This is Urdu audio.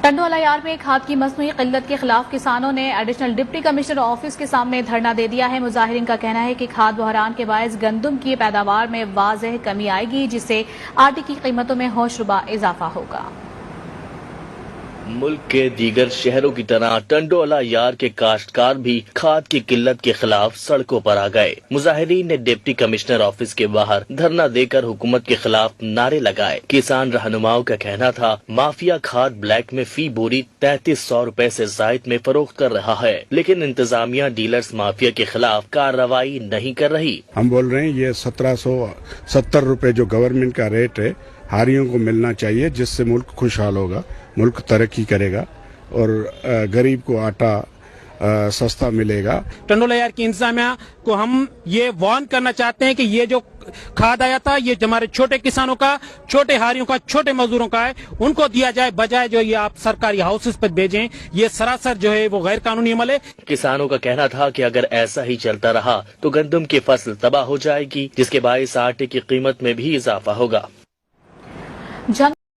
ٹنڈوالہ یار میں کھاد کی مصنوعی قلت کے خلاف کسانوں نے ایڈیشنل ڈپٹی کمشنر آفس کے سامنے دھرنا دے دیا ہے۔ مظاہرین کا کہنا ہے کہ کھاد بحران کے باعث گندم کی پیداوار میں واضح کمی آئے گی، جس سے آٹے کی قیمتوں میں ہوش ربا اضافہ ہوگا۔ ملک کے دیگر شہروں کی طرح ٹنڈوالہ یار کے کاشتکار بھی کھاد کی قلت کے خلاف سڑکوں پر آ گئے۔ مظاہرین نے ڈپٹی کمشنر آفس کے باہر دھرنا دے کر حکومت کے خلاف نعرے لگائے۔ کسان رہنماؤں کا کہنا تھا مافیا کھاد بلیک میں فی بوری 3300 روپے سے زائد میں فروخت کر رہا ہے، لیکن انتظامیہ ڈیلرز مافیا کے خلاف کارروائی نہیں کر رہی۔ ہم بول رہے ہیں یہ 1770 روپے جو گورنمنٹ کا ریٹ ہے ہاریوں کو ملنا چاہیے، جس سے ملک خوشحال ہوگا، ملک ترقی کرے گا اور غریب کو آٹا سستا ملے گا۔ ٹنڈوالہ یار کی انتظامیہ کو ہم یہ وارن کرنا چاہتے ہیں کہ یہ جو کھاد آیا تھا یہ ہمارے چھوٹے کسانوں کا، چھوٹے ہاریوں کا، چھوٹے مزدوروں کا ہے، ان کو دیا جائے، بجائے جو یہ آپ سرکاری ہاؤسز پر بھیجیں۔ یہ سراسر جو ہے وہ غیر قانونی عمل ہے۔ کسانوں کا کہنا تھا کہ اگر ایسا ہی چلتا رہا تو گندم کی فصل تباہ ہو جائے گی، جس کے باعث آٹے کی قیمت میں بھی اضافہ ہوگا۔